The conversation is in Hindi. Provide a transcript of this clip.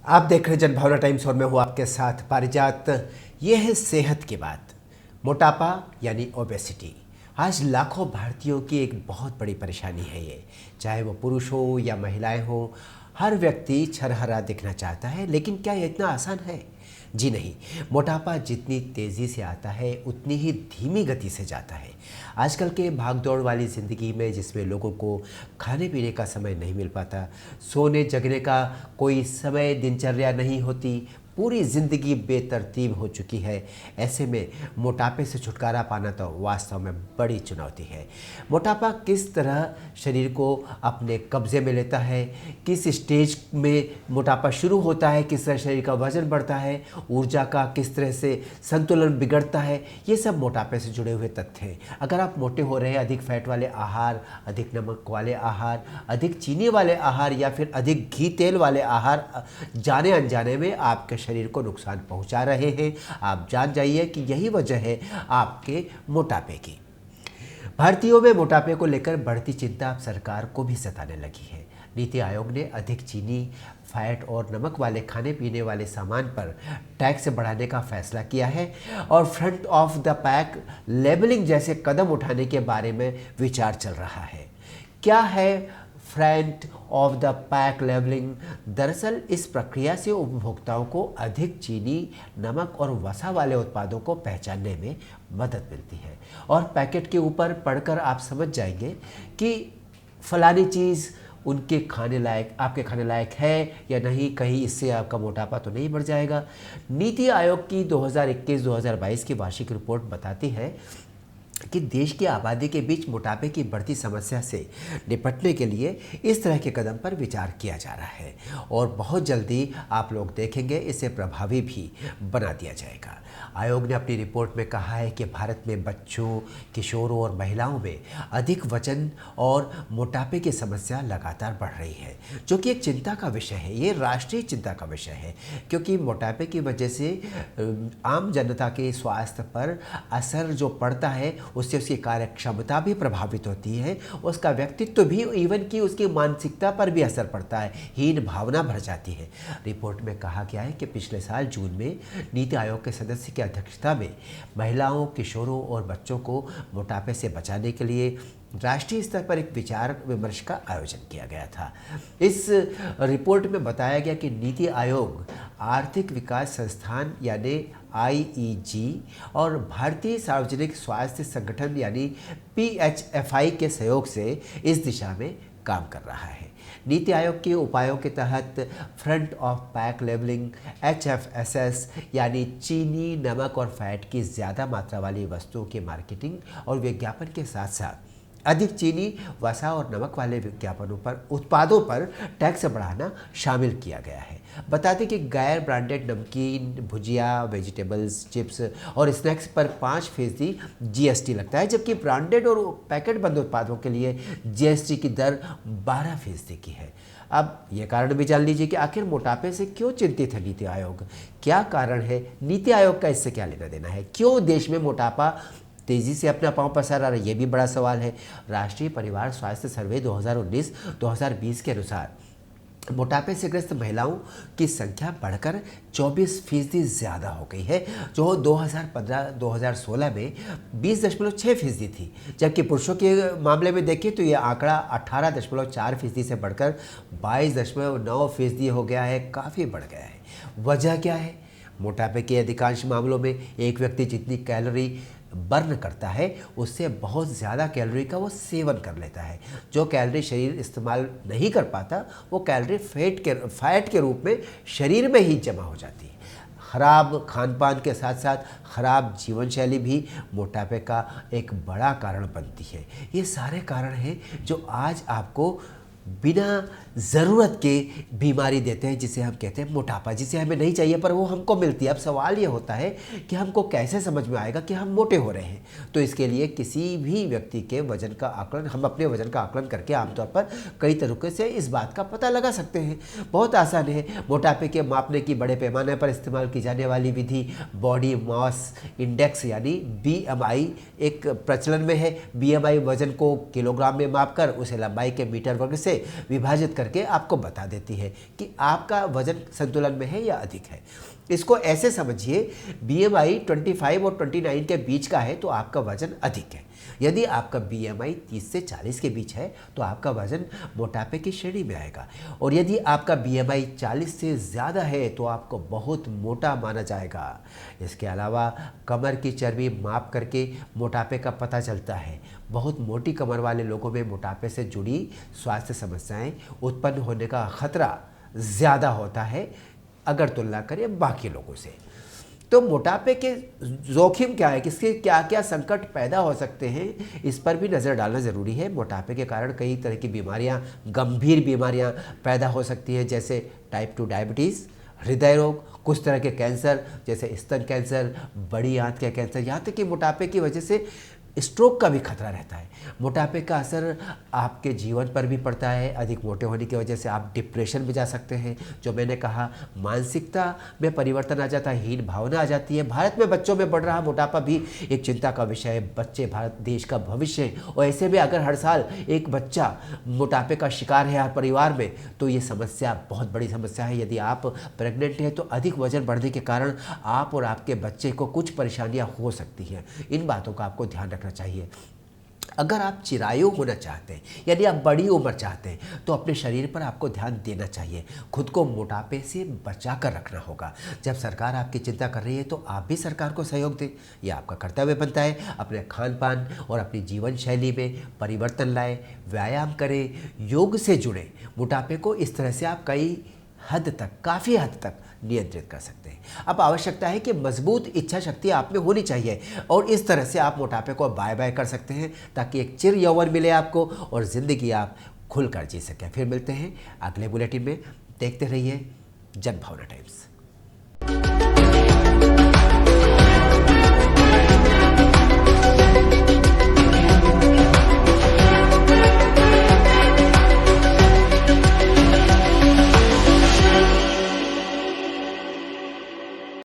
आप देख रहे जनभावना टाइम्स और मैं हूँ आपके साथ पारिजात। ये है सेहत की बात। मोटापा यानी ओबेसिटी आज लाखों भारतीयों की एक बहुत बड़ी परेशानी है। ये चाहे वो पुरुष हो या महिलाएं हो, हर व्यक्ति छरहरा दिखना चाहता है। लेकिन क्या ये इतना आसान है? जी नहीं। मोटापा जितनी तेज़ी से आता है उतनी ही धीमी गति से जाता है। आजकल के भागदौड़ वाली ज़िंदगी में जिसमें लोगों को खाने पीने का समय नहीं मिल पाता, सोने जगने का कोई समय दिनचर्या नहीं होती, पूरी ज़िंदगी बेतरतीब हो चुकी है। ऐसे में मोटापे से छुटकारा पाना तो वास्तव में बड़ी चुनौती है। मोटापा किस तरह शरीर को अपने कब्ज़े में लेता है, किस स्टेज में मोटापा शुरू होता है, किस तरह शरीर का वज़न बढ़ता है, ऊर्जा का किस तरह से संतुलन बिगड़ता है, ये सब मोटापे से जुड़े हुए तथ्य हैं। अगर आप मोटे हो रहे हैं, अधिक फैट वाले आहार, अधिक नमक वाले आहार, अधिक चीनी वाले आहार या फिर अधिक घी तेल वाले आहार जाने अनजाने में आपके शरीर को नुकसान पहुंचा रहे हैं, आप जान जाइए कि यही वजह है आपके मोटापे की। भारतीयों में मोटापे को लेकर बढ़ती चिंता अब सरकार को भी सताने लगी है। नीति आयोग ने अधिक चीनी, फैट और नमक वाले खाने पीने वाले सामान पर टैक्स बढ़ाने का फैसला किया है और front of the pack labelling जैसे कदम उठाने के बारे में विचार चल रहा है। क्या है front of the pack labelling? दरअसल इस प्रक्रिया से उपभोक्ताओं को अधिक चीनी, नमक और वसा वाले उत्पादों को पहचानने में मदद मिलती है और पैकेट के ऊपर पढ़कर आप समझ जाएंगे कि फलानी चीज़ उनके खाने लायक, आपके खाने लायक है या नहीं, कहीं इससे आपका मोटापा तो नहीं बढ़ जाएगा। नीति आयोग की 2021-2022 की वार्षिक रिपोर्ट बताती है कि देश की आबादी के बीच मोटापे की बढ़ती समस्या से निपटने के लिए इस तरह के कदम पर विचार किया जा रहा है और बहुत जल्दी आप लोग देखेंगे इसे प्रभावी भी बना दिया जाएगा। आयोग ने अपनी रिपोर्ट में कहा है कि भारत में बच्चों, किशोरों और महिलाओं में अधिक वजन और मोटापे की समस्या लगातार बढ़ रही है, जो कि एक चिंता का विषय है। ये राष्ट्रीय चिंता का विषय है क्योंकि मोटापे की वजह से आम जनता के स्वास्थ्य पर असर जो पड़ता है उससे उसकी कार्य क्षमता भी प्रभावित होती है, उसका व्यक्तित्व भी, इवन कि उसकी मानसिकता पर भी असर पड़ता है, हीन भावना भर जाती है। रिपोर्ट में कहा गया है कि पिछले साल जून में नीति आयोग के सदस्य की अध्यक्षता में महिलाओं, किशोरों और बच्चों को मोटापे से बचाने के लिए राष्ट्रीय स्तर पर एक विचार विमर्श का आयोजन किया गया था। इस रिपोर्ट में बताया गया कि नीति आयोग, आर्थिक विकास संस्थान यानी आईईजी और भारतीय सार्वजनिक स्वास्थ्य संगठन यानी पीएचएफआई के सहयोग से इस दिशा में काम कर रहा है। नीति आयोग के उपायों के तहत front of pack labelling, HFSS यानी चीनी, नमक और फैट की ज़्यादा मात्रा वाली वस्तुओं की मार्केटिंग और विज्ञापन के साथ साथ अधिक चीनी, वसा और नमक वाले विज्ञापनों पर, उत्पादों पर टैक्स बढ़ाना शामिल किया गया है। बता दें कि गैर ब्रांडेड नमकीन, भुजिया, वेजिटेबल्स, चिप्स और स्नैक्स पर 5% जीएसटी लगता है, जबकि ब्रांडेड और पैकेट बंद उत्पादों के लिए जीएसटी की दर 12% की है। अब ये कारण भी जान लीजिए कि आखिर मोटापे से क्यों चिंतित है नीति आयोग। क्या कारण है? नीति आयोग का इससे क्या लेना देना है? क्यों देश में मोटापा तेज़ी से अपना पांव पसार रहा है? ये भी बड़ा सवाल है। राष्ट्रीय परिवार स्वास्थ्य सर्वे 2019-2020 के अनुसार मोटापे से ग्रस्त महिलाओं की संख्या बढ़कर 24% ज़्यादा हो गई है, जो 2015-2016 में 20.6% थी। जबकि पुरुषों के मामले में देखें तो ये आंकड़ा 18.4% से बढ़कर 22.9% हो गया है, काफ़ी बढ़ गया है। वजह क्या है? मोटापे के अधिकांश मामलों में एक व्यक्ति जितनी कैलोरी बर्न करता है उससे बहुत ज़्यादा कैलोरी का वो सेवन कर लेता है। जो कैलोरी शरीर इस्तेमाल नहीं कर पाता वो कैलोरी फैट के रूप में शरीर में ही जमा हो जाती है। खराब खान पान के साथ साथ खराब जीवन शैली भी मोटापे का एक बड़ा कारण बनती है। ये सारे कारण हैं जो आज आपको बिना ज़रूरत के बीमारी देते हैं, जिसे हम कहते हैं मोटापा, जिसे हमें नहीं चाहिए पर वो हमको मिलती है। अब सवाल ये होता है कि हमको कैसे समझ में आएगा कि हम मोटे हो रहे हैं। तो इसके लिए किसी भी व्यक्ति के वजन का आकलन, हम अपने वजन का आकलन करके आमतौर पर कई तरीके से इस बात का पता लगा सकते हैं। बहुत आसान है। मोटापे के मापने की बड़े पैमाने पर इस्तेमाल की जाने वाली विधि बॉडी मास इंडेक्स यानी BMI एक प्रचलन में है। BMI वजन को किलोग्राम में मापकर उसे लंबाई के मीटर वर्ग से से विभाजित करके आपको बता देती है कि आपका वजन संतुलन में है या अधिक है। इसको ऐसे समझिए, BMI 25 और 29 के बीच का है तो आपका वजन अधिक है। यदि आपका BMI 30 से 40 के बीच है तो आपका वजन मोटापे की श्रेणी में आएगा, और यदि आपका BMI 40 से ज़्यादा है तो आपको बहुत मोटा माना जाएगा। इसके अलावा कमर की चर्बी माप करके मोटापे का पता चलता है। बहुत मोटी कमर वाले लोगों में मोटापे से जुड़ी स्वास्थ्य समस्याएं उत्पन्न होने का खतरा ज़्यादा होता है अगर तुलना करें बाकी लोगों से। तो मोटापे के जोखिम क्या है, किसके क्या क्या संकट पैदा हो सकते हैं, इस पर भी नज़र डालना ज़रूरी है। मोटापे के कारण कई तरह की बीमारियां, गंभीर बीमारियां पैदा हो सकती हैं, जैसे टाइप 2 डायबिटीज़, हृदय रोग, कुछ तरह के कैंसर जैसे स्तन कैंसर, बड़ी आंत का कैंसर, यहाँ तक कि मोटापे की वजह से स्ट्रोक का भी खतरा रहता है। मोटापे का असर आपके जीवन पर भी पड़ता है। अधिक मोटे होने की वजह से आप डिप्रेशन में जा सकते हैं। जो मैंने कहा, मानसिकता में परिवर्तन आ जाता है, हीन भावना आ जाती है। भारत में बच्चों में बढ़ रहा मोटापा भी एक चिंता का विषय है। बच्चे भारत देश का भविष्य है, और ऐसे में अगर हर साल एक बच्चा मोटापे का शिकार है हर परिवार में तो ये समस्या बहुत बड़ी समस्या है। यदि आप प्रेग्नेंट हैं तो अधिक वजन बढ़ने के कारण आप और आपके बच्चे को कुछ परेशानियां हो सकती हैं। इन बातों का आपको ध्यान रखना चाहिए। अगर आप चिरायु होना चाहते हैं, यदि आप बड़ी उम्र चाहते हैं, तो अपने शरीर पर आपको ध्यान देना चाहिए। खुद को मोटापे से बचा कर रखना होगा। जब सरकार आपकी चिंता कर रही है तो आप भी सरकार को सहयोग दें, यह आपका कर्तव्य बनता है। अपने खान पान और अपनी जीवन शैली में परिवर्तन लाएं, व्यायाम करें, योग से जुड़ें। मोटापे को इस तरह से आप कई हद तक, काफ़ी हद तक नियंत्रित कर सकते हैं। अब आवश्यकता है कि मजबूत इच्छा शक्ति आप में होनी चाहिए, और इस तरह से आप मोटापे को बाय बाय कर सकते हैं, ताकि एक चिर यौवन मिले आपको और ज़िंदगी आप खुलकर जी सकें। फिर मिलते हैं अगले बुलेटिन में। देखते रहिए जनभावना टाइम्स।